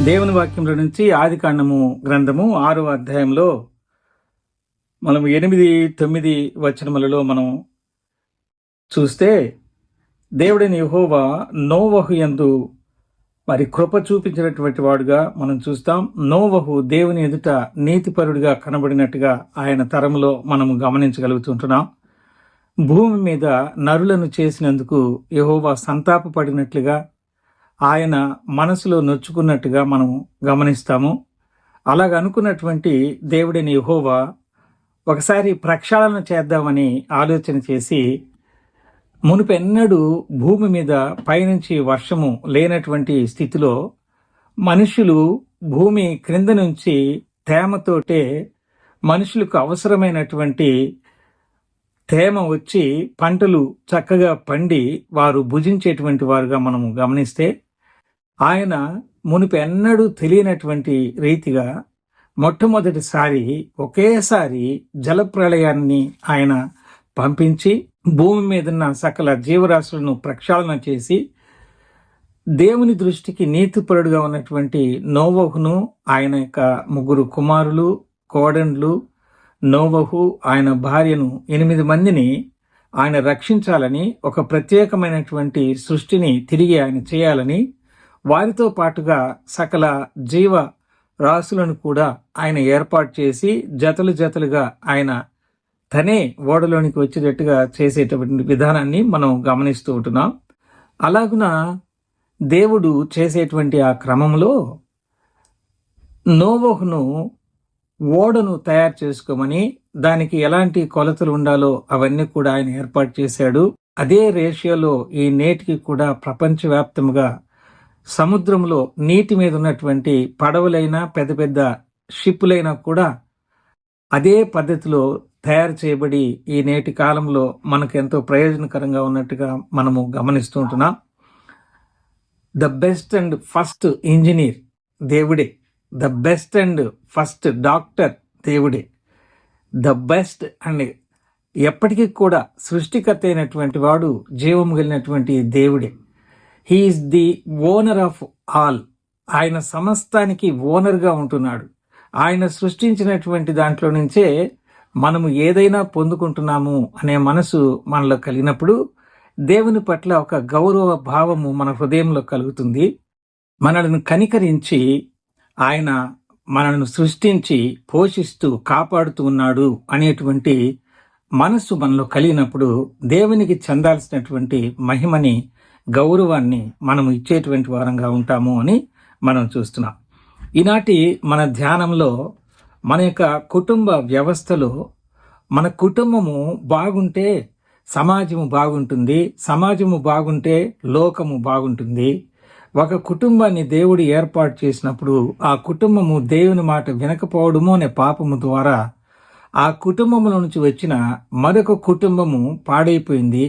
దేవుని వాక్యంలో నుంచి ఆదికాండము గ్రంథము 6వ అధ్యాయంలో మనం 8, 9 వచనములలో మనం చూస్తే, దేవుడైన యెహోవా నోవహు యందు మరి కృప చూపించినటువంటి వాడుగా మనం చూస్తాం. నోవహు దేవుని ఎదుట నీతిపరుడిగా కనబడినట్టుగా ఆయన తరములో మనం గమనించగలుగుతుంటున్నాం. భూమి మీద నరులను చేసినందుకు యెహోవా సంతాపపడినట్లుగా, ఆయన మనసులో నొచ్చుకున్నట్టుగా మనం గమనిస్తాము. అలాగ అనుకున్నటువంటి దేవుడైన యెహోవా ఒకసారి ప్రక్షాళన చేద్దామని ఆలోచన చేసి, మునుపెన్నడూ భూమి మీద పైనుంచి వర్షము లేనటువంటి స్థితిలో మనుషులు భూమి క్రింద నుంచి తేమతోటే మనుషులకు అవసరమైనటువంటి తేమ వచ్చి పంటలు చక్కగా పండి వారు భుజించేటువంటి వారుగా మనము గమనిస్తే, ఆయన మునుపెన్నడూ తెలియనటువంటి రీతిగా మొట్టమొదటిసారి ఒకేసారి జలప్రళయాన్ని ఆయన పంపించి భూమి మీదున్న సకల జీవరాశులను ప్రక్షాళన చేసి, దేవుని దృష్టికి నీతిపరుడుగా ఉన్నటువంటి నోవహును, ఆయన యొక్క 3 కుమారులు, కోడండ్లు, నోవహు, ఆయన భార్యను 8 మందిని ఆయన రక్షించాలని, ఒక ప్రత్యేకమైనటువంటి సృష్టిని తిరిగి ఆయన చేయాలని, వారితో పాటుగా సకల జీవ రాశులను కూడా ఆయన ఏర్పాటు చేసి జతలు జతలుగా ఆయన తనే ఓడలోనికి వచ్చేటట్టుగా చేసేటువంటి విధానాన్ని మనం గమనిస్తూ ఉంటున్నాం. అలాగున దేవుడు చేసేటువంటి ఆ క్రమంలో నోవహును ఓడను తయారు చేసుకోమని, దానికి ఎలాంటి కొలతలు ఉండాలో అవన్నీ కూడా ఆయన ఏర్పాటు చేశాడు. అదే రేషియోలో ఈ నేటికి కూడా ప్రపంచవ్యాప్తంగా సముద్రంలో నీటి మీద ఉన్నటువంటి పడవలైనా పెద్ద పెద్ద షిప్పులైనా కూడా అదే పద్ధతిలో తయారు చేయబడి ఈ నేటి కాలంలో మనకు ఎంతో ప్రయోజనకరంగా ఉన్నట్టుగా మనము గమనిస్తూ ఉంటున్నాం. The best and first engineer దేవుడే, the best and first doctor దేవుడే, ద బెస్ట్ అండ్ ఎప్పటికీ కూడా సృష్టికర్త అయినటువంటి వాడు జీవం కలిగినటువంటి దేవుడే. He is the owner of all. ఆయన సమస్తానికి ఓనర్గా ఉంటున్నాడు. ఆయన సృష్టించినటువంటి దాంట్లో నుంచే మనము ఏదైనా పొందుకుంటున్నాము అనే మనసు మనలో కలిగినప్పుడు దేవుని పట్ల ఒక గౌరవ భావము మన హృదయంలో కలుగుతుంది. మనల్ని కనికరించి ఆయన మనల్ని సృష్టించి పోషిస్తూ కాపాడుతూ ఉన్నాడు అనేటువంటి మనస్సు మనలో కలిగినప్పుడు దేవునికి చెందాల్సినటువంటి మహిమని, గౌరవాన్ని మనము ఇచ్చేటువంటి వారంగా ఉంటాము అని మనం చూస్తున్నాం. ఈనాటి మన ధ్యానంలో మన యొక్క కుటుంబ వ్యవస్థలో మన కుటుంబము బాగుంటే సమాజము బాగుంటుంది, సమాజము బాగుంటే లోకము బాగుంటుంది. ఒక కుటుంబాన్ని దేవుడు ఏర్పాటు చేసినప్పుడు ఆ కుటుంబము దేవుని మాట వినకపోవడము అనే పాపము ద్వారా ఆ కుటుంబముల నుంచి వచ్చిన మరొక కుటుంబము పాడైపోయింది.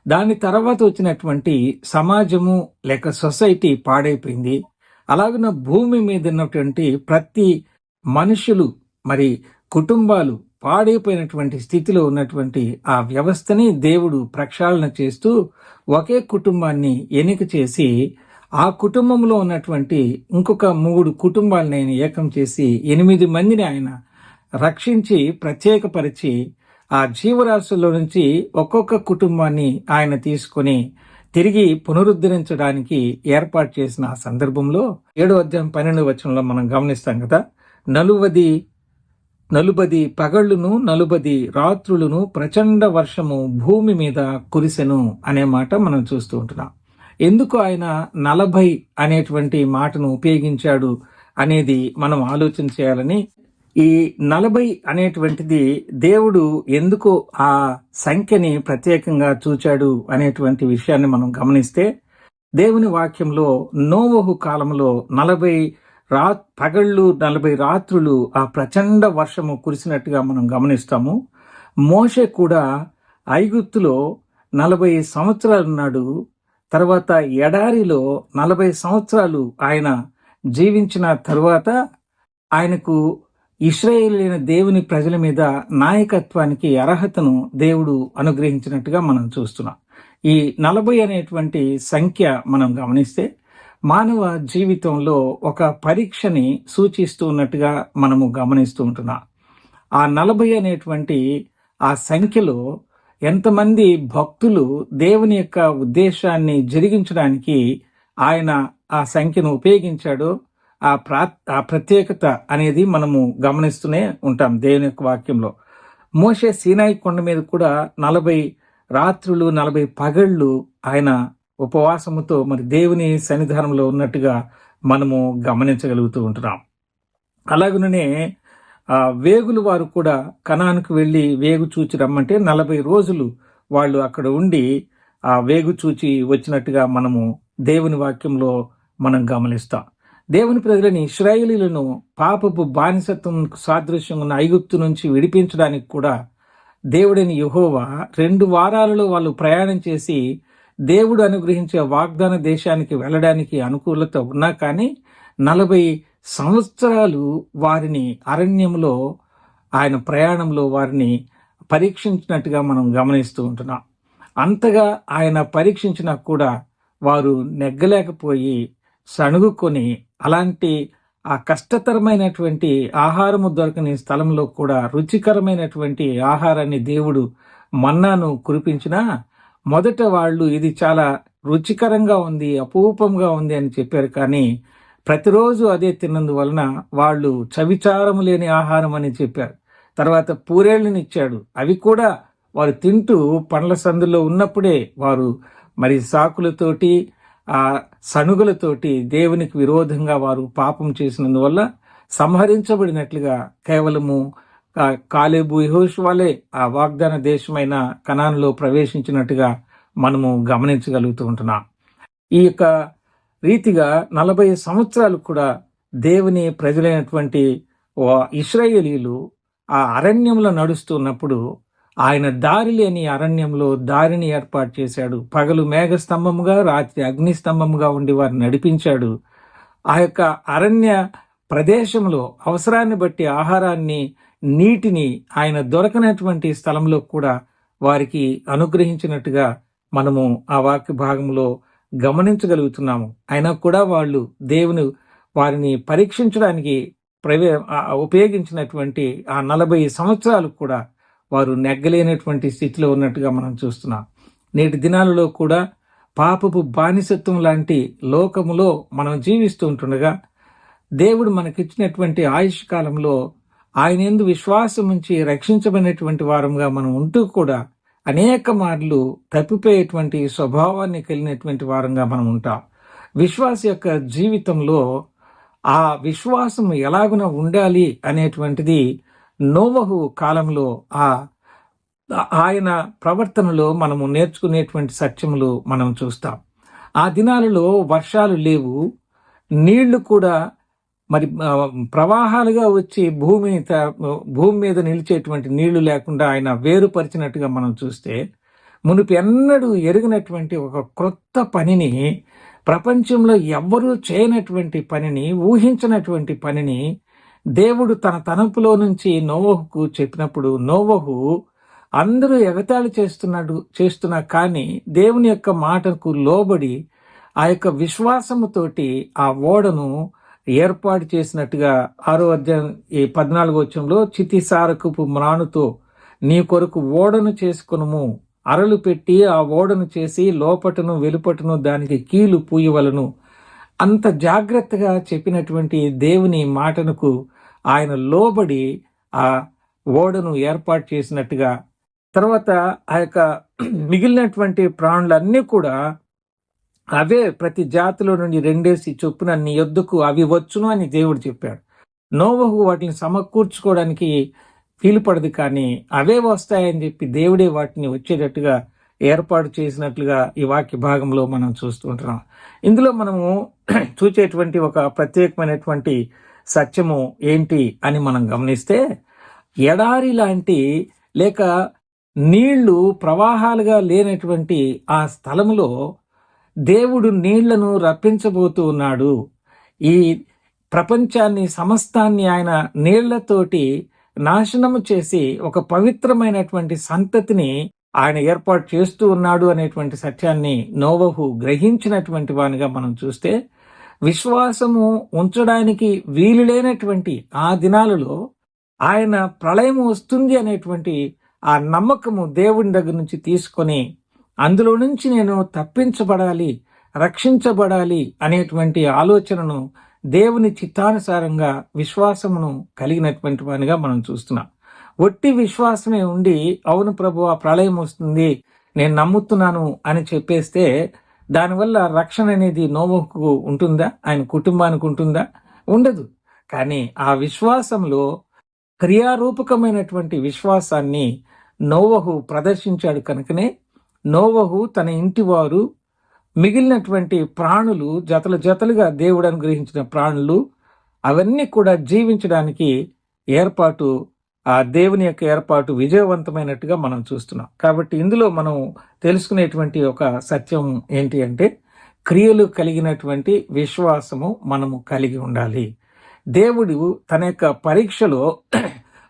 దాని తర్వాత వచ్చినటువంటి సమాజము లేక సొసైటీ పాడైపోయింది. అలాగున భూమి మీద ఉన్నటువంటి ప్రతి మనుషులు మరి కుటుంబాలు పాడైపోయినటువంటి స్థితిలో ఉన్నటువంటి ఆ వ్యవస్థని దేవుడు ప్రక్షాళన చేస్తూ ఒకే కుటుంబాన్ని ఎన్నిక చేసి ఆ కుటుంబంలో ఉన్నటువంటి ఇంకొక 3 కుటుంబాలను ఆయన ఏకం చేసి 8 మందిని ఆయన రక్షించి ప్రత్యేకపరిచి ఆ జీవరాశుల్లో నుంచి ఒక్కొక్క కుటుంబాన్ని ఆయన తీసుకొని తిరిగి పునరుద్ధరించడానికి ఏర్పాటు చేసిన ఆ సందర్భంలో 7వ అధ్యాయం 12వ వచనంలో మనం గమనిస్తాం కదా, 40 పగళ్లును 40 రాత్రులను ప్రచండ వర్షము భూమి మీద కురిసెను అనే మాట మనం చూస్తూ ఉంటున్నాం. ఎందుకు ఆయన 40 అనేటువంటి మాటను ఉపయోగించాడు అనేది మనం ఆలోచన చేయాలని, ఈ 40 అనేటువంటిది దేవుడు ఎందుకు ఆ సంఖ్యని ప్రత్యేకంగా చూచాడు అనేటువంటి విషయాన్ని మనం గమనిస్తే, దేవుని వాక్యంలో నోవహు కాలంలో 40 పగళ్ళు 40 రాత్రులు ఆ ప్రచండ వర్షము కురిసినట్టుగా మనం గమనిస్తాము. మోషే కూడా ఐగుప్తులో 40 సంవత్సరాలు ఉన్నాడు. తర్వాత ఎడారిలో 40 సంవత్సరాలు ఆయన జీవించిన తరువాత ఆయనకు ఇశ్రాయేలీయుల దేవుని ప్రజల మీద నాయకత్వానికి అర్హతను దేవుడు అనుగ్రహించినట్టుగా మనం చూస్తున్నాం. ఈ 40 అనేటువంటి సంఖ్య మనం గమనిస్తే మానవ జీవితంలో ఒక పరీక్షని సూచిస్తూ ఉన్నట్టుగా మనము గమనిస్తూ ఉంటున్నాం. ఆ 40 అనేటువంటి ఆ సంఖ్యలో ఎంతమంది భక్తులు దేవుని యొక్క ఉద్దేశాన్ని జరిగించడానికి ఆయన ఆ సంఖ్యను ఉపయోగించాడో ఆ ప్రత్యేకత అనేది మనము గమనిస్తూనే ఉంటాం దేవుని యొక్క వాక్యంలో. మోషే సీనాయి కొండ మీద కూడా 40 రాత్రులు 40 పగళ్ళు ఆయన ఉపవాసముతో మరి దేవుని సన్నిధానంలో ఉన్నట్టుగా మనము గమనించగలుగుతూ ఉంటున్నాం. అలాగనే వేగులు వారు కూడా కనానుకు వెళ్ళి వేగు చూచి రమ్మంటే 40 రోజులు వాళ్ళు అక్కడ ఉండి ఆ వేగు చూచి వచ్చినట్టుగా మనము దేవుని వాక్యంలో మనం గమనిస్తాం. దేవుని ప్రజలని ఇశ్రాయేలీలను పాపపు బానిసత్వం సాదృశ్యంగా ఉన్న ఐగుప్తు నుంచి విడిపించడానికి కూడా దేవుడైన యెహోవా 2 వారాలలో వాళ్ళు ప్రయాణం చేసి దేవుడు అనుగ్రహించే వాగ్దాన దేశానికి వెళ్ళడానికి అనుకూలత ఉన్నా కానీ 40 సంవత్సరాలు వారిని అరణ్యంలో ఆయన ప్రయాణంలో వారిని పరీక్షించినట్టుగా మనం గమనిస్తూ ఉంటున్నాం. అంతగా ఆయన పరీక్షించినా కూడా వారు నెగ్గలేకపోయి సణుగుకొని అలాంటి ఆ కష్టతరమైనటువంటి ఆహారము దొరకని స్థలంలో కూడా రుచికరమైనటువంటి ఆహారాన్ని దేవుడు మన్నాను కురిపించినా మొదట వాళ్ళు ఇది చాలా రుచికరంగా ఉంది, అపూపంగా ఉంది అని చెప్పారు. కానీ ప్రతిరోజు అదే తిన్నందువలన వాళ్ళు చవిచారము లేని ఆహారం అని చెప్పారు. తర్వాత పూరేళ్ళని ఇచ్చాడు, అవి కూడా వారు తింటూ పండ్ల సందులో ఉన్నప్పుడే వారు మరి సాకులతోటి ఆ సణుగులతోటి దేవునికి విరోధంగా వారు పాపం చేసినందువల్ల సంహరించబడినట్లుగా కేవలము కాలేబు యెహోషువలే ఆ వాగ్దాన దేశమైన కనానులో ప్రవేశించినట్టుగా మనము గమనించగలుగుతూ ఉంటున్నాం. ఈ యొక్క రీతిగా 40 సంవత్సరాలు కూడా దేవుని ప్రజలైనటువంటి ఇశ్రాయేలీలు ఆ అరణ్యంలో నడుస్తున్నప్పుడు ఆయన దారి లేని అరణ్యంలో దారిని ఏర్పాటు చేశాడు. పగలు మేఘస్తంభముగా, రాత్రి అగ్నిస్తంభముగా ఉండి వారిని నడిపించాడు. ఆ యొక్క అరణ్య ప్రదేశంలో అవసరాన్ని బట్టి ఆహారాన్ని, నీటిని ఆయన దొరకనటువంటి స్థలంలో కూడా వారికి అనుగ్రహించినట్టుగా మనము ఆ వాక్య భాగంలో గమనించగలుగుతున్నాము. అయినా కూడా వాళ్ళు దేవుని వారిని పరీక్షించడానికి ఉపయోగించినటువంటి ఆ 40 సంవత్సరాలు కూడా వారు నెగ్గలేనటువంటి స్థితిలో ఉన్నట్టుగా మనం చూస్తున్నాం. నేటి దినాలలో కూడా పాపపు బానిసత్వం లాంటి లోకములో మనం జీవిస్తూ ఉంటుండగా దేవుడు మనకిచ్చినటువంటి ఆయుష్ కాలంలో ఆయన యందు విశ్వాసం ఉంచి రక్షించబడినటువంటి వారంగా మనం ఉంటూ కూడా అనేక మార్లు తప్పిపోయేటువంటి స్వభావాన్ని కలిగినటువంటి వారంగా మనం ఉంటాం. విశ్వాస యొక్క జీవితంలో ఆ విశ్వాసం ఎలాగున ఉండాలి అనేటువంటిది నోవహు కాలంలో ఆయన ప్రవర్తనలో మనము నేర్చుకునేటువంటి సత్యములు మనం చూస్తాం. ఆ దినాలలో వర్షాలు లేవు, నీళ్లు కూడా మరి ప్రవాహాలుగా వచ్చి భూమి మీద నిలిచేటువంటి నీళ్లు లేకుండా ఆయన వేరుపరిచినట్టుగా మనం చూస్తే, మునుపు ఎన్నడూ ఎరిగినటువంటి ఒక క్రొత్త పనిని, ప్రపంచంలో ఎవ్వరూ చేయనటువంటి పనిని, ఊహించినటువంటి పనిని దేవుడు తన తనపులో నుంచి నోవహుకు చెప్పినప్పుడు నోవహు అందరూ ఎగతాళి చేస్తున్నా కానీ దేవుని యొక్క మాటకు లోబడి ఆ యొక్క విశ్వాసముతోటి ఆ ఓడను ఏర్పాటు చేసినట్టుగా 6వ అధ్యాయం 14వ వచనంలో చితిసారకపు మ్రానుతో నీ కొరకు ఓడను చేసుకొనుము, అరలు పెట్టి ఆ ఓడను చేసి లోపటను వెలుపటను దానికి కీలు పూయవలను. అంత జాగ్రత్తగా చెప్పినటువంటి దేవుని మాటనకు ఆయన లోబడి ఆ ఓడను ఏర్పాటు చేసినట్టుగా, తర్వాత ఆ యొక్క మిగిలినటువంటి ప్రాణులన్నీ కూడా అవే ప్రతి జాతిలో నుండి 2 చొప్పున నీ యొద్దకు అవి వచ్చును అని దేవుడు చెప్పాడు. నోవహు వాటిని సమకూర్చుకోవడానికి వీలుపడదు, కానీ అవే వస్తాయని చెప్పి దేవుడే వాటిని వచ్చేటట్టుగా ఏర్పాటు చేసినట్లుగా ఈ వాక్య భాగంలో మనం చూస్తూ ఉంటున్నాం. ఇందులో మనము చూచేటువంటి ఒక ప్రత్యేకమైనటువంటి సత్యము ఏంటి అని మనం గమనిస్తే, ఎడారి లాంటి లేక నీళ్లు ప్రవాహాలుగా లేనటువంటి ఆ స్థలములో దేవుడు నీళ్లను రప్పించబోతూ ఉన్నాడు. ఈ ప్రపంచాన్ని సమస్తాన్ని ఆయన నీళ్లతోటి నాశనము చేసి ఒక పవిత్రమైనటువంటి సంతతిని ఆయన ఏర్పాటు చేస్తూ ఉన్నాడు అనేటువంటి సత్యాన్ని నోవహు గ్రహించినటువంటి వానిగా మనం చూస్తే, విశ్వాసము ఉంచడానికి వీలు లేనటువంటి ఆ దినాలలో ఆయన ప్రళయం వస్తుంది అనేటువంటి ఆ నమ్మకము దేవుని దగ్గర నుంచి తీసుకొని అందులో నుంచి నేను తప్పించబడాలి, రక్షించబడాలి అనేటువంటి ఆలోచనను దేవుని చిత్తానుసారంగా విశ్వాసమును కలిగినటువంటి వానిగా మనం చూస్తున్నాం. ఒట్టి విశ్వాసమే ఉండి అవును ప్రభు ఆ ప్రళయం వస్తుంది నేను నమ్ముతున్నాను అని చెప్పేస్తే దానివల్ల రక్షణ అనేది నోవహుకు ఉంటుందా, ఆయన కుటుంబానికి ఉంటుందా? ఉండదు. కానీ ఆ విశ్వాసంలో క్రియారూపకమైనటువంటి విశ్వాసాన్ని నోవహు ప్రదర్శించాడు కనుకనే నోవహు తన ఇంటి వారు మిగిలినటువంటి ప్రాణులు జతలు జతలుగా దేవుడు అనుగ్రహించిన ప్రాణులు అవన్నీ కూడా జీవించడానికి ఏర్పాటు, ఆ దేవుని యొక్క ఏర్పాటు విజయవంతమైనట్టుగా మనం చూస్తున్నాం. కాబట్టి ఇందులో మనం తెలుసుకునేటువంటి ఒక సత్యం ఏంటి అంటే క్రియలు కలిగినటువంటి విశ్వాసము మనము కలిగి ఉండాలి. దేవుడు తన యొక్క పరీక్షలో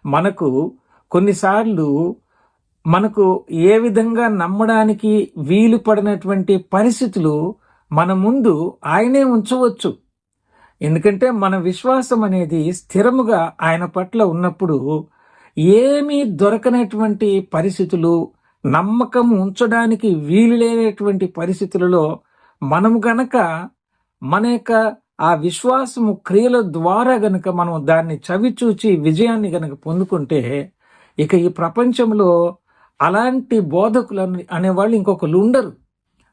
మనకు కొన్నిసార్లు మనకు ఏ విధంగా నమ్మడానికి వీలు పడినటువంటి పరిస్థితులు మన ముందు ఆయనే ఉంచవచ్చు. ఎందుకంటే మన విశ్వాసం అనేది స్థిరముగా ఆయన పట్ల ఉన్నప్పుడు ఏమీ దొరకనటువంటి పరిస్థితులు, నమ్మకం ఉంచడానికి వీలు లేనటువంటి పరిస్థితులలో మనము గనక మన యొక్క ఆ విశ్వాసము క్రియల ద్వారా గనక మనం దాన్ని చవిచూచి విజయాన్ని గనక పొందుకుంటే ఇక ఈ ప్రపంచంలో అలాంటి బోధకులు అనేవాళ్ళు ఇంకొకరు ఉండరు.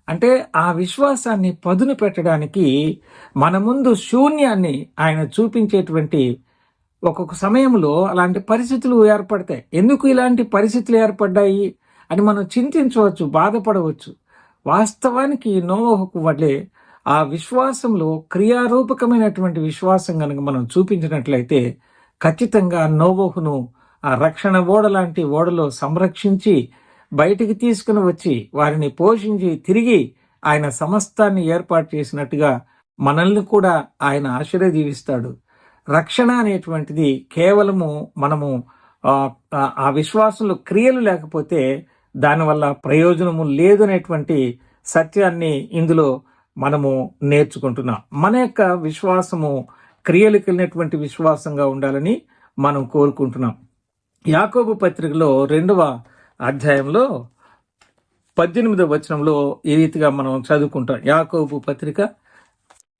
అంటే ఆ విశ్వాసాన్ని పదును పెట్టడానికి మన ముందు శూన్యాన్ని ఆయన చూపించేటువంటి ఒక్కొక్క సమయంలో అలాంటి పరిస్థితులు ఏర్పడతాయి. ఎందుకు ఇలాంటి పరిస్థితులు ఏర్పడ్డాయి అని మనం చింతించవచ్చు, బాధపడవచ్చు. వాస్తవానికి నోవహుకు వల్లే ఆ విశ్వాసంలో క్రియారూపకమైనటువంటి విశ్వాసం కనుక మనం చూపించినట్లయితే ఖచ్చితంగా నోవహును ఆ రక్షణ ఓడ లాంటి ఓడలో సంరక్షించి బయటికి తీసుకుని వచ్చి వారిని పోషించి తిరిగి ఆయన సమస్తాన్ని ఏర్పాటు చేసినట్టుగా మనల్ని కూడా ఆయన ఆశీర్వదిస్తాడు. రక్షణ అనేటువంటిది కేవలము మనము ఆ విశ్వాసంలో క్రియలు లేకపోతే దానివల్ల ప్రయోజనము లేదనేటువంటి సత్యాన్ని ఇందులో మనము నేర్చుకుంటున్నాం. మన యొక్క విశ్వాసము క్రియలు కలిగినటువంటి విశ్వాసంగా ఉండాలని మనం కోరుకుంటున్నాం. యాకోబు పత్రికలో 2వ అధ్యాయంలో 18వ వచనంలో ఈ రీతిగా మనం చదువుకుంటాం. యాకోబు పత్రిక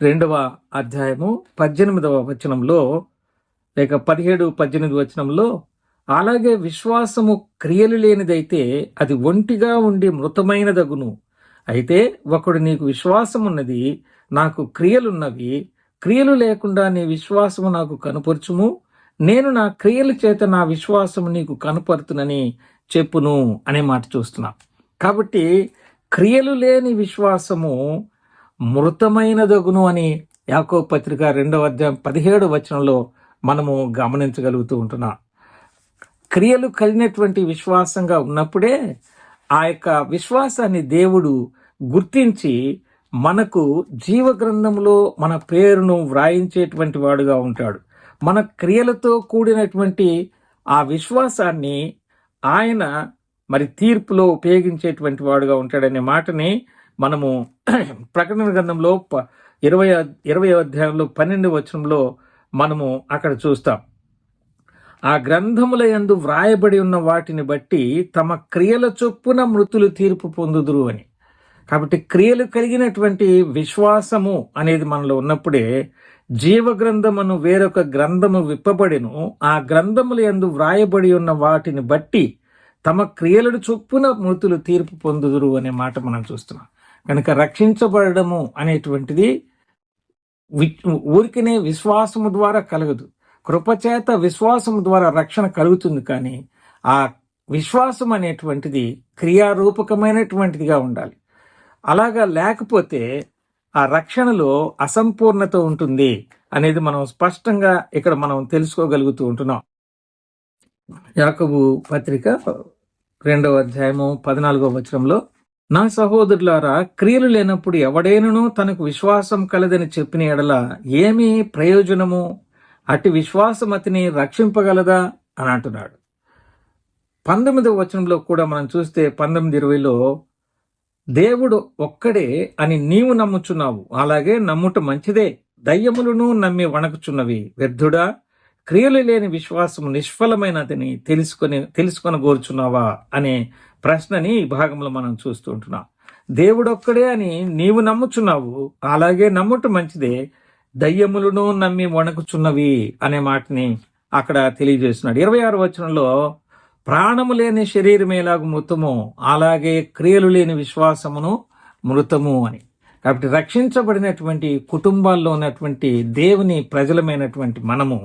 2వ అధ్యాయము 18వ వచనంలో లేక 17-18 వచనంలో, అలాగే విశ్వాసము క్రియలు లేనిదైతే అది ఒంటిగా ఉండి మృతమైనదగును. అయితే ఒకడు నీకు విశ్వాసమున్నది, నాకు క్రియలున్నవి, క్రియలు లేకుండా నీ విశ్వాసము నాకు కనుపరచుము, నేను నా క్రియల చేత నా విశ్వాసము నీకు కనపరుతునని చెప్పును అనే మాట చూస్తున్నా. కాబట్టి క్రియలు లేని విశ్వాసము మృతమైనదగును అని యాకోబు పత్రిక 2వ అధ్యాయం 17వ వచనంలో మనము గమనించగలుగుతూ ఉంటున్నాం. క్రియలు కలిగినటువంటి విశ్వాసంగా ఉన్నప్పుడే ఆ యొక్క విశ్వాసాన్ని దేవుడు గుర్తించి మనకు జీవ గ్రంథంలో మన పేరును వ్రాయించేటువంటి వాడుగా ఉంటాడు. మన క్రియలతో కూడినటువంటి ఆ విశ్వాసాన్ని ఆయన మరి తీర్పులో ఉపయోగించేటువంటి వాడుగా ఉంటాడనే మాటని మనము ప్రకటన గ్రంథంలో 20వ అధ్యాయంలో 12వ వచనంలో మనము అక్కడ చూస్తాం. ఆ గ్రంథముల యందు వ్రాయబడి ఉన్న వాటిని బట్టి తమ క్రియల చొప్పున మృతులు తీర్పు పొందుదురు అని. కాబట్టి క్రియలు కలిగినటువంటి విశ్వాసము అనేది మనలో ఉన్నప్పుడే జీవ గ్రంథమును వేరొక గ్రంథము విప్పబడిను, ఆ గ్రంథముల యందు వ్రాయబడి ఉన్న వాటిని బట్టి తమ క్రియలను చొప్పున మృతులు తీర్పు పొందుదురు అనే మాట మనం చూస్తున్నాం. కనుక రక్షించబడము అనేటువంటిది ఊరికనే విశ్వాసము ద్వారా కలగదు. కృపచేత విశ్వాసము ద్వారా రక్షణ కలుగుతుంది. కానీ ఆ విశ్వాసం అనేటువంటిది క్రియారూపకమైనటువంటిదిగా ఉండాలి. అలాగా లేకపోతే ఆ రక్షణలో అసంపూర్ణత ఉంటుంది అనేది మనం స్పష్టంగా ఇక్కడ మనం తెలుసుకోగలుగుతూ ఉంటున్నాం. యాకోబు పత్రిక 2వ అధ్యాయము 14వ వచనంలో, నా సహోదరులారా, క్రియలు లేనప్పుడు ఎవడైనను తనకు విశ్వాసం కలదని చెప్పిన ఎడల ఏమీ ప్రయోజనము? అట్టి విశ్వాసం అతని రక్షింపగలదా అని అంటున్నాడు. 19వ వచనంలో కూడా మనం చూస్తే 19:20లో, దేవుడు ఒక్కడే అని నీవు నమ్ముచున్నావు, అలాగే నమ్ముట మంచిదే, దయ్యములను నమ్మి వణకుచున్నవి. వ్యర్థుడా, క్రియలు లేని విశ్వాసము నిష్ఫలమైనదని తెలుసుకొని కోరుచున్నావా అనే ప్రశ్నని ఈ భాగంలో మనం చూస్తూ ఉంటున్నాం. దేవుడొక్కడే అని నీవు నమ్ముచున్నావు, అలాగే నమ్ముట మంచిదే. దయ్యములను నమ్మి వణకుచున్నవి అనే మాటని అక్కడ తెలియజేస్తున్నాడు. 26వ వచనంలో ప్రాణము లేని శరీరం ఎలాగు మృతమో అలాగే క్రియలు లేని విశ్వాసమును మృతము అని. కాబట్టి రక్షించబడినటువంటి కుటుంబాల్లో ఉన్నటువంటి దేవుని ప్రజలమైనటువంటి మనము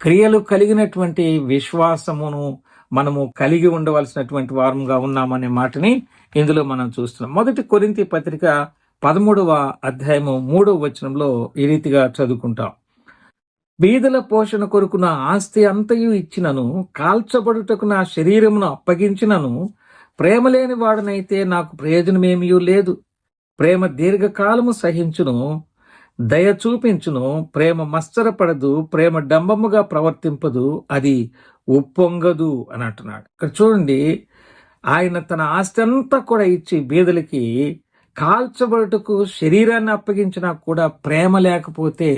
క్రియలు కలిగినటువంటి విశ్వాసమును మనము కలిగి ఉండవలసినటువంటి వారముగా ఉన్నామనే మాటని ఇందులో మనం చూస్తున్నాం. 1 కొరింథీ పత్రిక 13వ అధ్యాయము 3వ వచనంలో ఈ రీతిగా చదువుకుంటాం. బీదల పోషణ కొరకు నా ఆస్తి అంతయు ఇచ్చినను, కాల్చబడుటకు నా శరీరమును అప్పగించినను, ప్రేమ లేని వాడనైతే నాకు ప్రయోజనమేమీ లేదు. ప్రేమ దీర్ఘకాలము సహించును, దయ చూపించును, ప్రేమ మత్సరపడదు, ప్రేమ డంబముగా ప్రవర్తింపదు, అది ఉప్పొంగదు అని అంటున్నాడు. ఇక్కడ చూడండి, ఆయన తన ఆస్తి అంతా కూడా ఇచ్చి బీదలకి కాల్చబడుటకు శరీరాన్ని అప్పగించినా కూడా ప్రేమ లేకపోతే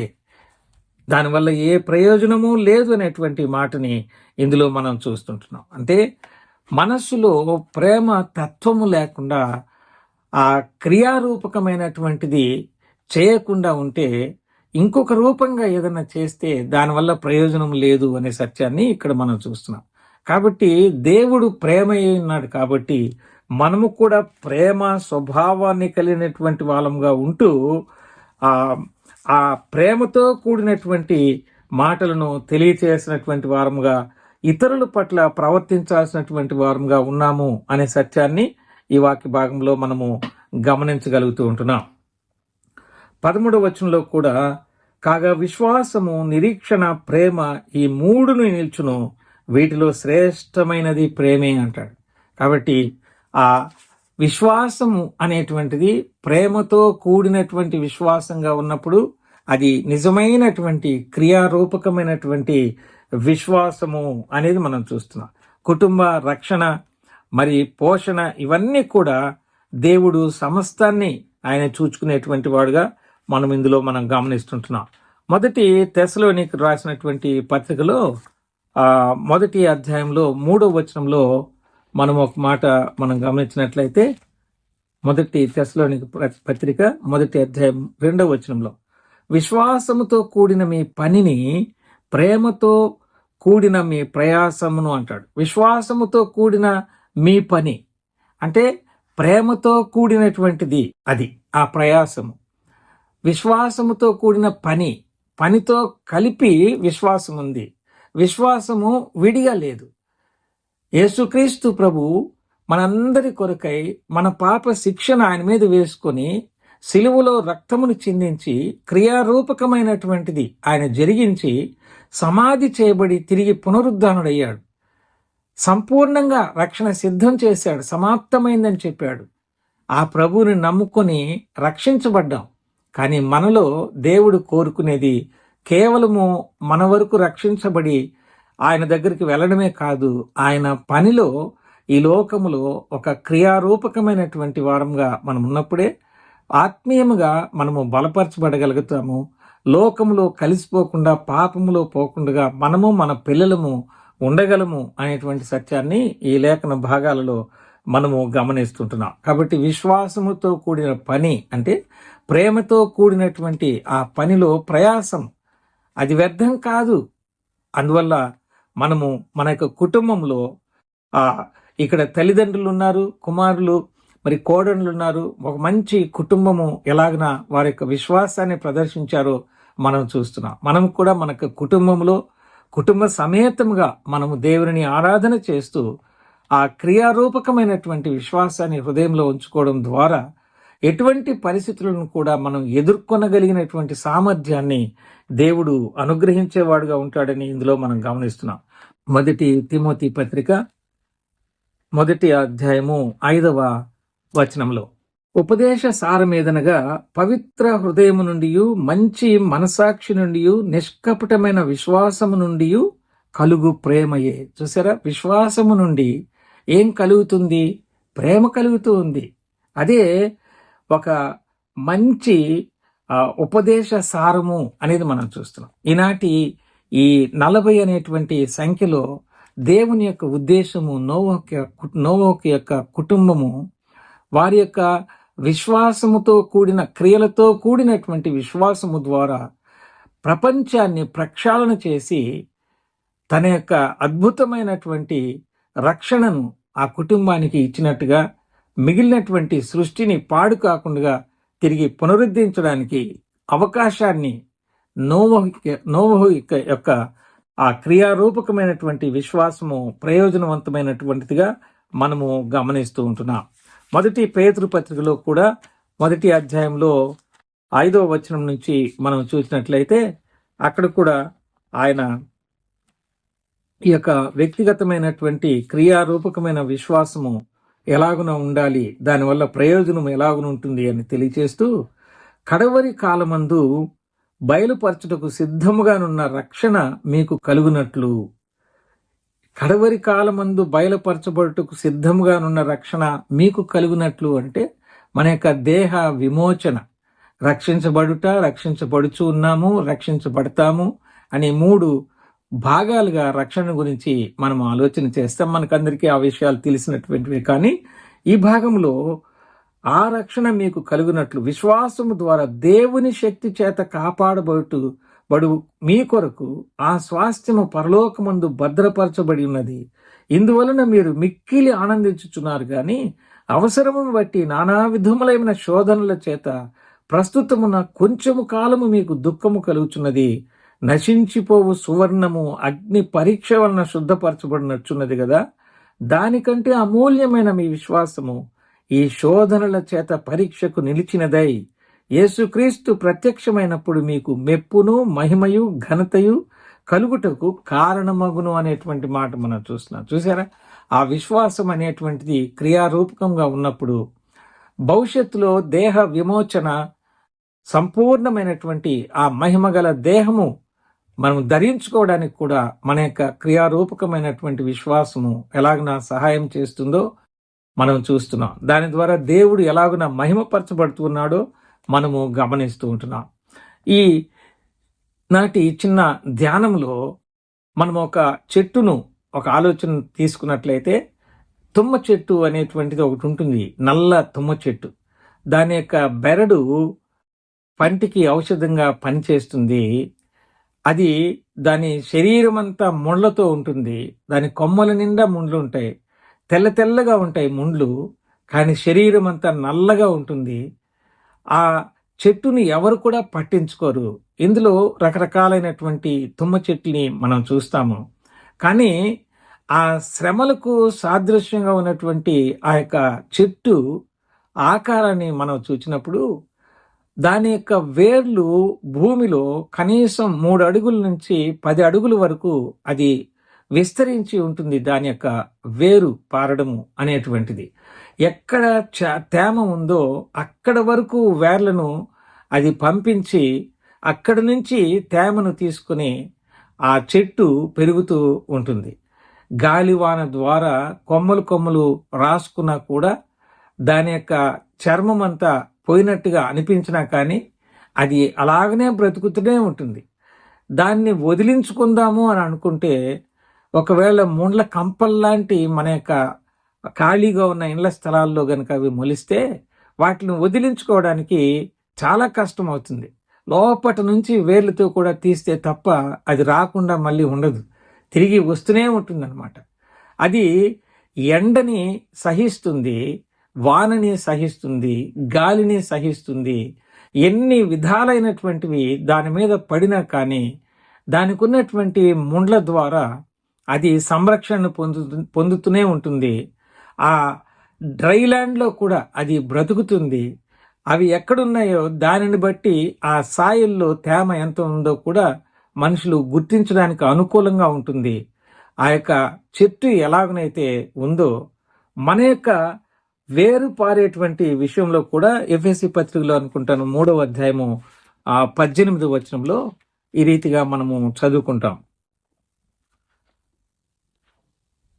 దానివల్ల ఏ ప్రయోజనము లేదు అనేటువంటి మాటని ఇందులో మనం చూస్తుంటున్నాం. అంటే మనస్సులో ప్రేమ తత్వము లేకుండా ఆ క్రియారూపకమైనటువంటిది చేయకుండా ఉంటే ఇంకొక రూపంగా ఏదైనా చేస్తే దానివల్ల ప్రయోజనం లేదు అనే సత్యాన్ని ఇక్కడ మనం చూస్తున్నాం. కాబట్టి దేవుడు ప్రేమ ఉన్నాడు కాబట్టి మనము కూడా ప్రేమ స్వభావాన్ని కలిగినటువంటి వాళ్ళముగా ఉంటూ ఆ ప్రేమతో కూడినటువంటి మాటలను తెలియచేసినటువంటి వారముగా, ఇతరుల పట్ల ప్రవర్తించాల్సినటువంటి వారముగా ఉన్నాము అనే సత్యాన్ని ఈ వాక్య భాగంలో మనము గమనించగలుగుతూ ఉంటున్నాం. 13వ వచనంలో కూడా కాగా విశ్వాసము, నిరీక్షణ, ప్రేమ ఈ మూడును నిల్చును, వీటిలో శ్రేష్టమైనది ప్రేమే అంటాడు. కాబట్టి ఆ విశ్వాసము అనేటువంటిది ప్రేమతో కూడినటువంటి విశ్వాసంగా ఉన్నప్పుడు అది నిజమైనటువంటి క్రియారూపకమైనటువంటి విశ్వాసము అనేది మనం చూస్తున్నాం. కుటుంబ రక్షణ మరి పోషణ ఇవన్నీ కూడా దేవుడు సమస్తాన్ని ఆయన చూచుకునేటువంటి వాడుగా మనం ఇందులో మనం గమనిస్తుంటున్నాం. 1 తెస్సలోనికీయులకు రాసినటువంటి పత్రికలో 1వ అధ్యాయంలో 3వ వచనంలో మనం ఒక మాట మనం గమనించినట్లయితే 1 తెస్సలోనికీయులకు పత్రిక 1వ అధ్యాయం 2వ వచనంలో విశ్వాసముతో కూడిన మీ పనిని ప్రేమతో కూడిన మీ ప్రయాసమును అంటాడు. విశ్వాసముతో కూడిన మీ పని అంటే ప్రేమతో కూడినటువంటిది, అది ఆ ప్రయాసము. విశ్వాసముతో కూడిన పని, పనితో కలిపి విశ్వాసం ఉంది. విశ్వాసము విడిగా లేదు. యేసుక్రీస్తు ప్రభు మనందరి కొరకై మన పాప శిక్షను ఆయన మీద వేసుకొని సిలువలో రక్తమును చిందించి క్రియారూపకమైనటువంటిది ఆయన జరిగించి సమాధి చేయబడి తిరిగి పునరుద్ధానుడయ్యాడు. సంపూర్ణంగా రక్షణ సిద్ధం చేశాడు, సమాప్తమైందని చెప్పాడు. ఆ ప్రభువుని నమ్ముకొని రక్షించబడ్డాం. కానీ మనలో దేవుడు కోరుకునేది కేవలము మన వరకు రక్షించబడి ఆయన దగ్గరికి వెళ్ళడమే కాదు, ఆయన పనిలో ఈ లోకములో ఒక క్రియారూపకమైనటువంటి వారంగా మనం ఉన్నప్పుడే ఆత్మీయముగా మనము బలపరచబడగలుగుతాము. లోకములో కలిసిపోకుండా, పాపములో పోకుండా మనము మన పిల్లలము ఉండగలము అనేటువంటి సత్యాన్ని ఈ లేఖన భాగాలలో మనము గమనిస్తుంటున్నాం. కాబట్టి విశ్వాసముతో కూడిన పని అంటే ప్రేమతో కూడినటువంటి ఆ పనిలో ప్రయాసం, అది వ్యర్థం కాదు. అందువల్ల మనము మన యొక్క కుటుంబంలో ఇక్కడ తల్లిదండ్రులు ఉన్నారు, కుమారులు మరి కోడళ్ళు ఉన్నారు. ఒక మంచి కుటుంబము ఎలాగన వారి యొక్క విశ్వాసాన్ని ప్రదర్శించారో మనం చూస్తున్నాం. మనం కూడా మన కుటుంబంలో కుటుంబ సమేతంగా మనము దేవుని ఆరాధన చేస్తూ ఆ క్రియారూపకమైనటువంటి విశ్వాసాన్ని హృదయంలో ఉంచుకోవడం ద్వారా ఎటువంటి పరిస్థితులను కూడా మనం ఎదుర్కొనగలిగినటువంటి సామర్థ్యాన్ని దేవుడు అనుగ్రహించేవాడుగా ఉంటాడని ఇందులో మనం గమనిస్తున్నాం. 1 తిమోతి పత్రిక 1వ అధ్యాయము 5వ వచనంలో ఉపదేశ సారమేదనగా పవిత్ర హృదయము నుండి, మంచి మనసాక్షి నుండి, నిష్కపటమైన విశ్వాసము నుండి కలుగు ప్రేమయే. చూసారా, విశ్వాసము నుండి ఏం కలుగుతుంది? ప్రేమ కలుగుతూ ఉంది. అదే ఒక మంచి ఉపదేశ సారము అనేది మనం చూస్తున్నాం. ఈనాటి ఈ 40 అనేటువంటి సంఖ్యలో దేవుని యొక్క ఉద్దేశము నోవహు యొక్క కుటుంబము వారి యొక్క విశ్వాసముతో కూడిన క్రియలతో కూడినటువంటి విశ్వాసము ద్వారా ప్రపంచాన్ని ప్రక్షాళన చేసి తన యొక్క అద్భుతమైనటువంటి రక్షణను ఆ కుటుంబానికి ఇచ్చినట్టుగా మిగిలినటువంటి సృష్టిని పాడు కాకుండా తిరిగి పునరుద్ధరించడానికి అవకాశాన్ని నోవహు యొక్క ఆ క్రియారూపకమైనటువంటి విశ్వాసము ప్రయోజనవంతమైనటువంటిదిగా మనము గమనిస్తూ ఉంటున్నాం. మొదటి పేతురు పత్రికలో కూడా మొదటి అధ్యాయంలో 5వ వచనం నుంచి మనం చూసినట్లయితే అక్కడ కూడా ఆయన ఈ యొక్క వ్యక్తిగతమైనటువంటి క్రియారూపకమైన విశ్వాసము ఎలాగున ఉండాలి, దానివల్ల ప్రయోజనం ఎలాగున ఉంటుంది అని తెలియచేస్తూ కడవరి కాలమందు బయలుపరచుటకు సిద్ధముగానున్న రక్షణ మీకు కలుగునట్లు, కడవరి కాలమందు బయలుపరచబడుటకు సిద్ధముగానున్న రక్షణ మీకు కలుగునట్లు అంటే మన యొక్క దేహ విమోచన, రక్షించబడుట, రక్షించబడుచు ఉన్నాము, రక్షించబడతాము అనే 3 భాగాలుగా రక్షణ గురించి మనం ఆలోచన చేస్తాం. మనకందరికీ ఆ విషయాలు తెలిసినటువంటివి. కానీ ఈ భాగంలో ఆ రక్షణ మీకు కలుగునట్లు విశ్వాసము ద్వారా దేవుని శక్తి చేత కాపాడబడు మీ కొరకు ఆ స్వాస్థ్యము పరలోకమందు భద్రపరచబడి ఉన్నది. ఇందువలన మీరు మిక్కిలి ఆనందించుచున్నారు. కానీ అవసరమును బట్టి నానా విధములైన శోధనల చేత ప్రస్తుతమున కొంచెము కాలము మీకు దుఃఖము కలుగుచున్నది. నశించిపోవు సువర్ణము అగ్ని పరీక్ష వలన శుద్ధపరచబడినచ్చున్నది కదా. దానికంటే అమూల్యమైన మీ విశ్వాసము ఈ శోధనల చేత పరీక్షకు నిలిచినదై యేసుక్రీస్తు ప్రత్యక్షమైనప్పుడు మీకు మెప్పును మహిమయు ఘనతయు కలుగుటకు కారణమగును అనేటువంటి మాట మనం చూస్తున్నాం. చూసారా, ఆ విశ్వాసం అనేటువంటిది క్రియారూపకంగా ఉన్నప్పుడు భవిష్యత్తులో దేహ విమోచన సంపూర్ణమైనటువంటి ఆ మహిమగల దేహము మనం ధరించుకోవడానికి కూడా మన యొక్క క్రియారూపకమైనటువంటి విశ్వాసము ఎలాగన సహాయం చేస్తుందో మనం చూస్తున్నాం. దాని ద్వారా దేవుడు ఎలాగున మహిమపరచబడుతున్నాడో మనము గమనిస్తూ ఉంటున్నాం. ఈ నాటి చిన్న ధ్యానంలో మనం ఒక చెట్టును ఒక ఆలోచన తీసుకున్నట్లయితే తుమ్మ చెట్టు అనేటువంటిది ఒకటి ఉంటుంది, నల్ల తుమ్మ చెట్టు. దాని యొక్క బెరడు పంటికి ఔషధంగా పనిచేస్తుంది. అది దాని శరీరం అంతా ముండ్లతో ఉంటుంది. దాని కొమ్మల నిండా ముండ్లు ఉంటాయి, తెల్ల తెల్లగా ఉంటాయి ముండ్లు, కానీ శరీరం అంతా నల్లగా ఉంటుంది. ఆ చెట్టుని ఎవరు కూడా పట్టించుకోరు. ఇందులో రకరకాలైనటువంటి తుమ్మ చెట్లని మనం చూస్తాము. కానీ ఆ శ్రమలకు సాదృశ్యంగా ఉన్నటువంటి ఆ యొక్క చెట్టు ఆకారాన్ని మనం చూసినప్పుడు దాని యొక్క వేర్లు భూమిలో కనీసం 3 అడుగుల నుంచి 10 అడుగుల వరకు అది విస్తరించి ఉంటుంది. దాని యొక్క వేరు పారడము అనేటువంటిది ఎక్కడ తేమ ఉందో అక్కడ వరకు వేర్లను అది పంపించి అక్కడి నుంచి తేమను తీసుకుని ఆ చెట్టు పెరుగుతూ ఉంటుంది. గాలివాన ద్వారా కొమ్మలు రాసుకున్నా కూడా దాని యొక్క చర్మం అంతా పోయినట్టుగా అనిపించినా కానీ అది అలాగనే బ్రతుకుతూనే ఉంటుంది. దాన్ని వదిలించుకుందాము అని అనుకుంటే ఒకవేళ ముండ్ల కంపల్లాంటి మన యొక్క ఖాళీగా ఉన్న ఇండ్ల స్థలాల్లో గనక అవి మొలిస్తే వాటిని వదిలించుకోవడానికి చాలా కష్టం అవుతుంది. లోపటి నుంచి వేర్లతో కూడా తీస్తే తప్ప అది రాకుండా మళ్ళీ ఉండదు, తిరిగి వస్తూనే ఉంటుందన్నమాట. అది ఎండని సహిస్తుంది, వానని సహిస్తుంది, గాలిని సహిస్తుంది. ఎన్ని విధాలైనటువంటివి దాని మీద పడినా కానీ దానికి ఉన్నటువంటి ముండ్ల ద్వారా అది సంరక్షణ పొందుతూనే ఉంటుంది. ఆ డ్రై ల్యాండ్లో కూడా అది బ్రతుకుతుంది. అవి ఎక్కడున్నాయో దానిని బట్టి ఆ సాయిల్లో తేమ ఎంత ఉందో కూడా మనుషులు గుర్తించడానికి అనుకూలంగా ఉంటుంది. ఆ యొక్క చెట్టు ఎలాగనైతే ఉందో మన యొక్క వేరు పారేటువంటి విషయంలో కూడా ఎఫెసీ పత్రికలో అనుకుంటాను 3వ అధ్యాయము 18వ వచనంలో ఈ రీతిగా మనము చదువుకుంటాం.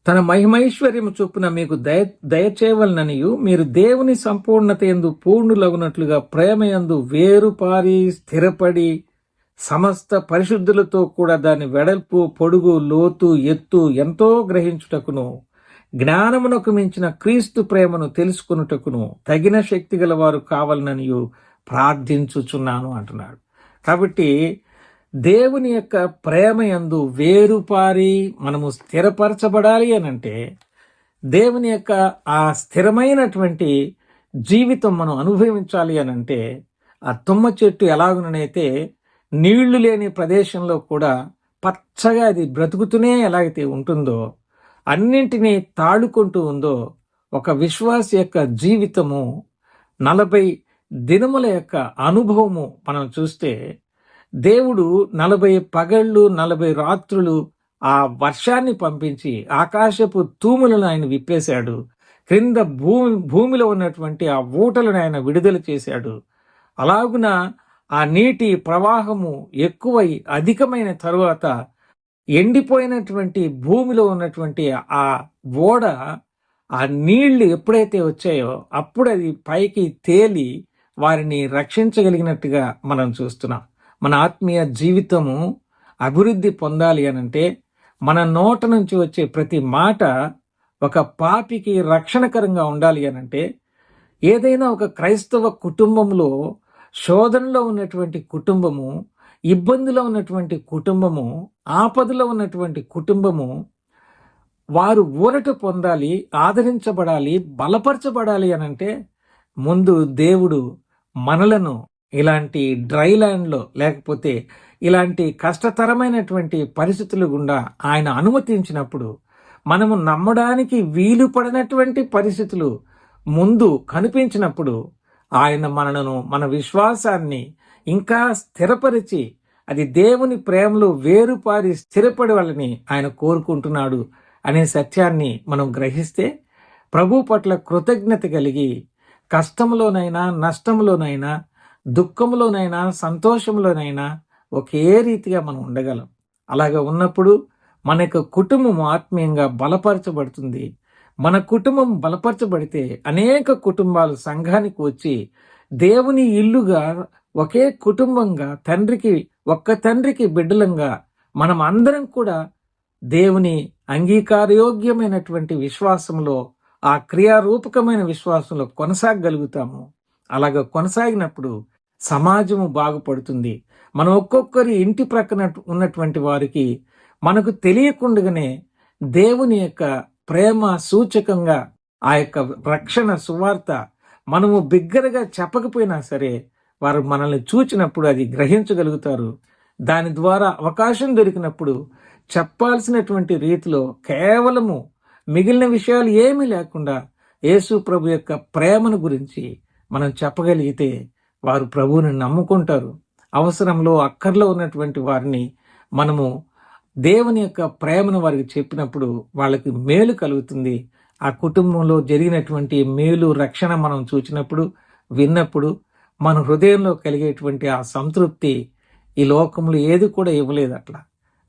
తన మహిమైశ్వర్యము చొప్పున మీకు దయచేయవలననియు మీరు దేవుని సంపూర్ణత యందు పూర్ణులగునట్లుగా ప్రేమయందు వేరుపారి స్థిరపడి సమస్త పరిశుద్ధులతో కూడా దాని వెడల్పు పొడుగు లోతు ఎత్తు ఎంతో గ్రహించుటకును జ్ఞానమునకు మించిన క్రీస్తు ప్రేమను తెలుసుకున్నటకును తగిన శక్తి గలవారు కావాలననియు ప్రార్థించుచున్నాను అంటున్నాడు. కాబట్టి దేవుని యొక్క ప్రేమ యందు వేరుపారి మనము స్థిరపరచబడాలి అనంటే దేవుని యొక్క ఆ స్థిరమైనటువంటి జీవితం మనం అనుభవించాలి అనంటే ఆ తుమ్మ చెట్టు ఎలాగునైతే నీళ్లు లేని ప్రదేశంలో కూడా పచ్చగా అది బ్రతుకుతూనే ఎలాగైతే ఉంటుందో, అన్నింటినీ తాడుకుంటూ ఉందో, ఒక విశ్వాసి యొక్క జీవితము 40 దినముల యొక్క అనుభవము మనం చూస్తే దేవుడు 40 పగళ్ళు 40 రాత్రులు ఆ వర్షాన్ని పంపించి ఆకాశపు తూములను ఆయన విప్పేశాడు. క్రింద భూమిలో ఉన్నటువంటి ఆ ఊటలను ఆయన విడుదల చేశాడు. అలాగున ఆ నీటి ప్రవాహము ఎక్కువై అధికమైన తరువాత ఎండిపోయినటువంటి భూమిలో ఉన్నటువంటి ఆ ఓడ, ఆ నీళ్లు ఎప్పుడైతే వచ్చాయో అప్పుడు అది పైకి తేలి వారిని రక్షించగలిగినట్టుగా మనం చూస్తున్నాం. మన ఆత్మీయ జీవితము అభివృద్ధి పొందాలి అనంటే మన నోట నుంచి వచ్చే ప్రతి మాట ఒక పాపికి రక్షణకరంగా ఉండాలి అనంటే, ఏదైనా ఒక క్రైస్తవ కుటుంబంలో శోధనలో ఉన్నటువంటి కుటుంబము, ఇబ్బందిలో ఉన్నటువంటి కుటుంబము, ఆపదలో ఉన్నటువంటి కుటుంబము వారు ఊరట పొందాలి, ఆదరించబడాలి, బలపరచబడాలి అనంటే ముందు దేవుడు మనలను ఇలాంటి డ్రై ల్యాండ్లో లేకపోతే ఇలాంటి కష్టతరమైనటువంటి పరిస్థితులు గుండా ఆయన అనుమతించినప్పుడు, మనము నమ్మడానికి వీలు పడినటువంటి పరిస్థితులు ముందు కనిపించినప్పుడు ఆయన మనలను, మన విశ్వాసాన్ని ఇంకా స్థిరపరిచి అది దేవుని ప్రేమలో వేరుపారి స్థిరపడి వాళ్ళని ఆయన కోరుకుంటున్నాడు అనే సత్యాన్ని మనం గ్రహిస్తే ప్రభు పట్ల కృతజ్ఞత కలిగి కష్టంలోనైనా నష్టంలోనైనా దుఃఖంలోనైనా సంతోషంలోనైనా ఒకే రీతిగా మనం ఉండగలం. అలాగా ఉన్నప్పుడు మన యొక్క కుటుంబం ఆత్మీయంగా బలపరచబడుతుంది. మన కుటుంబం బలపరచబడితే అనేక కుటుంబాలు సంఘానికి వచ్చి దేవుని ఇల్లుగా ఒకే కుటుంబంగా ఒక్క తండ్రికి బిడ్డలంగా మనం అందరం కూడా దేవుని అంగీకారయోగ్యమైనటువంటి విశ్వాసంలో, ఆ క్రియారూపకమైన విశ్వాసంలో కొనసాగలుగుతాము. అలాగ కొనసాగినప్పుడు సమాజము బాగుపడుతుంది. మనం ఒక్కొక్కరి ఇంటి ప్రక్కన ఉన్నటువంటి వారికి మనకు తెలియకుండానే దేవుని యొక్క ప్రేమ సూచకంగా ఆ యొక్క రక్షణ సువార్త మనము బిగ్గరగా చెప్పకపోయినా సరే వారు మనల్ని చూచినప్పుడు అది గ్రహించగలుగుతారు. దాని ద్వారా అవకాశం దొరికినప్పుడు చెప్పాల్సినటువంటి రీతిలో కేవలము మిగిలిన విషయాలు ఏమీ లేకుండా యేసు ప్రభు యొక్క ప్రేమను గురించి మనం చెప్పగలిగితే వారు ప్రభువుని నమ్ముకుంటారు. అవసరంలో అక్కర్లో ఉన్నటువంటి వారిని మనము దేవుని యొక్క ప్రేమను వారికి చెప్పినప్పుడు వాళ్ళకి మేలు కలుగుతుంది. ఆ కుటుంబంలో జరిగినటువంటి మేలు రక్షణ మనం చూచినప్పుడు, విన్నప్పుడు మన హృదయంలో కలిగేటువంటి ఆ సంతృప్తి ఈ లోకంలో ఏది కూడా ఇవ్వలేదు.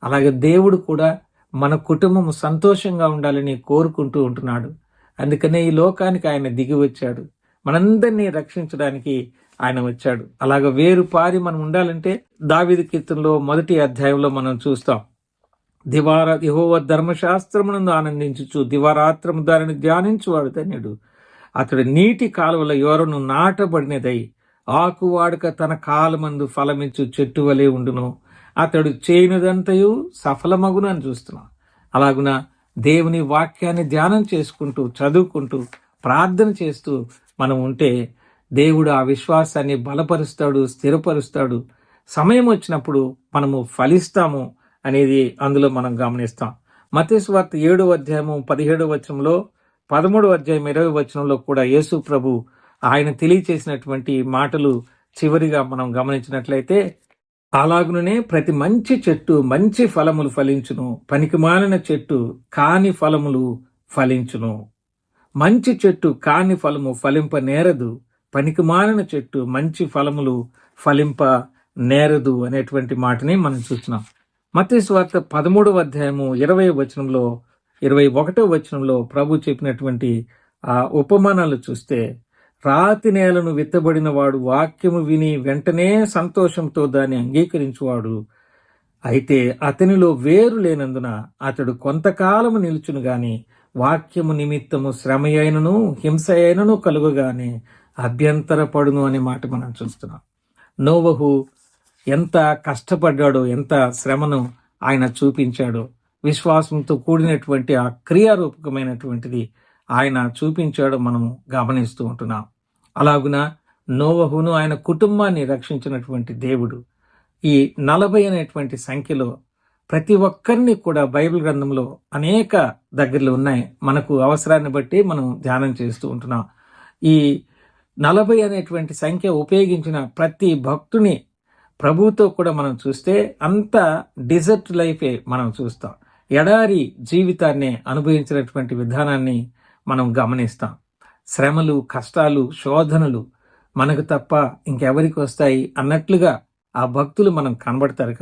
అలాగే దేవుడు కూడా మన కుటుంబం సంతోషంగా ఉండాలని కోరుకుంటూ ఉంటున్నాడు. అందుకనే ఈ లోకానికి ఆయన దిగి వచ్చాడు, మనందరినీ రక్షించడానికి ఆయన వచ్చాడు. అలాగ వేరు పారి మనం ఉండాలంటే దావీదు కీర్తనలో 1వ అధ్యాయంలో మనం చూస్తాం. యెహోవా ధర్మశాస్త్రమునందు ఆనందించుచు దివారాత్రము దానిని ధ్యానించువాడు ధన్యుడు. అతడు నీటి కాలువల యోరను నాటబడినదై ఆకువాడుక తన కాలమందు ఫలమించు చెట్టు వలె ఉండును. అతడు చేయనిదంతయు సఫలమగును అని చూస్తున్నాం. అలాగున దేవుని వాక్యాన్ని ధ్యానం చేసుకుంటూ, చదువుకుంటూ, ప్రార్థన చేస్తూ మనం ఉంటే దేవుడు ఆ విశ్వాసాన్ని బలపరుస్తాడు, స్థిరపరుస్తాడు. సమయం వచ్చినప్పుడు మనము ఫలిస్తాము అనేది అందులో మనం గమనిస్తాం. మత్తయి సువార్త 7వ అధ్యాయము 17వ వచనంలో, 13వ అధ్యాయం 20వ వచనంలో కూడా యేసు ప్రభు ఆయన తెలియచేసినటువంటి మాటలు చివరిగా మనం గమనించినట్లయితే, అలాగుననే ప్రతి మంచి చెట్టు మంచి ఫలములు ఫలించును, పనికిమాలిన చెట్టు కాని ఫలములు ఫలించును. మంచి చెట్టు కాని ఫలము ఫలింప నేరదు, పనికిమాలిన చెట్టు మంచి ఫలములు ఫలింప నేరదు అనేటువంటి మాటని మనం చూస్తున్నాం. మత్తయి సువార్త 13వ అధ్యాయము 20వ వచనంలో 21వ వచనంలో ప్రభు చెప్పినటువంటి ఆ ఉపమానాలు చూస్తే, రాతి నేలను విత్తబడిన వాడు వాక్యము విని వెంటనే సంతోషంతో దాన్ని అంగీకరించువాడు, అయితే అతనిలో వేరు లేనందున అతడు కొంతకాలము నిలుచును గాని వాక్యము నిమిత్తము శ్రమయైనను హింస అయినను కలుగుగానే అభ్యంతరపడును అనే మాట మనం చూస్తున్నాం. నోవహు ఎంత కష్టపడ్డాడో, ఎంత శ్రమను ఆయన చూపించాడో, విశ్వాసంతో కూడినటువంటి ఆ క్రియారూపకమైనటువంటిది ఆయన చూపించాడో మనం గమనిస్తూ ఉంటున్నాం. అలాగున నోవహును ఆయన కుటుంబాన్ని రక్షించినటువంటి దేవుడు ఈ 40 అనేటువంటి సంఖ్యలో ప్రతి ఒక్కరిని కూడా బైబిల్ గ్రంథంలో అనేక దగ్గరలు ఉన్నాయి. మనకు అవసరాన్ని బట్టి మనం ధ్యానం చేస్తూ ఉంటున్నాం. ఈ 40 అనేటువంటి సంఖ్య ఉపయోగించిన ప్రతి భక్తుని ప్రభువుతో కూడా మనం చూస్తే అంత డిజర్ట్ లైఫే మనం చూస్తాం. ఎడారి జీవితాన్ని అనుభవించినటువంటి విధానాన్ని మనం గమనిస్తాం. శ్రమలు, కష్టాలు, శోధనలు మనకు తప్ప ఇంకెవరికి వస్తాయి అన్నట్లుగా ఆ భక్తులు మనం కనబడతారు.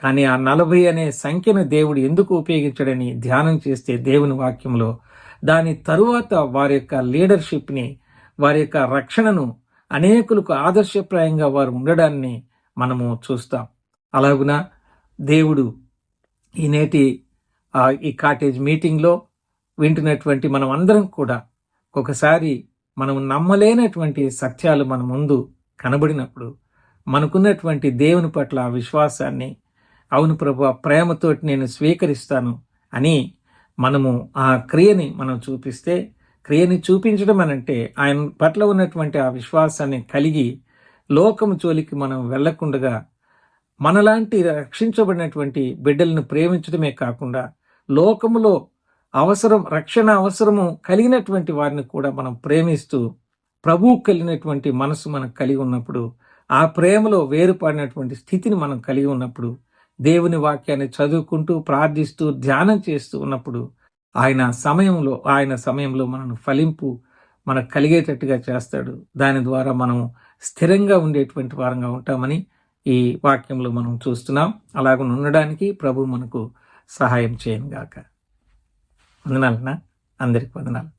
కానీ ఆ 40 అనే సంఖ్యను దేవుడు ఎందుకు ఉపయోగించడని ధ్యానం చేస్తే దేవుని వాక్యంలో దాని తరువాత వారి యొక్క లీడర్షిప్ని, వారి యొక్క రక్షణను, అనేకులకు ఆదర్శప్రాయంగా వారు ఉండడాన్ని మనము చూస్తాం. అలాగున దేవుడు ఈ నేటి ఈ కాటేజ్ మీటింగ్లో వింటున్నటువంటి మనం అందరం కూడా ఒకసారి మనం నమ్మలేనటువంటి సత్యాలు మన ముందు కనబడినప్పుడు మనకున్నటువంటి దేవుని పట్ల ఆ విశ్వాసాన్ని, అవును ప్రభు ప్రేమతోటి నేను స్వీకరిస్తాను అని మనము ఆ క్రియని మనం చూపిస్తే, క్రియని చూపించడం అనంటే ఆయన పట్ల ఉన్నటువంటి ఆ విశ్వాసాన్ని కలిగి లోకము జోలికి మనం వెళ్లకుండా మనలాంటి రక్షించబడినటువంటి బిడ్డలను ప్రేమించడమే కాకుండా లోకములో రక్షణ అవసరము కలిగినటువంటి వారిని కూడా మనం ప్రేమిస్తూ ప్రభువు కలిగినటువంటి మనసు మనం కలిగి ఉన్నప్పుడు, ఆ ప్రేమలో వేరుపడినటువంటి స్థితిని మనం కలిగి ఉన్నప్పుడు, దేవుని వాక్యాన్ని చదువుకుంటూ ప్రార్థిస్తూ ధ్యానం చేస్తూ ఉన్నప్పుడు ఆయన సమయంలో మనను ఫలింపు మనకు కలిగేటట్టుగా చేస్తాడు. దాని ద్వారా మనం స్థిరంగా ఉండేటువంటి వారంగా ఉంటామని ఈ వాక్యంలో మనం చూస్తున్నాం. అలాగ ఉండడానికి ప్రభు మనకు సహాయం చేయను గాక. వందనాలన్నా, అందరికి వందనాలు.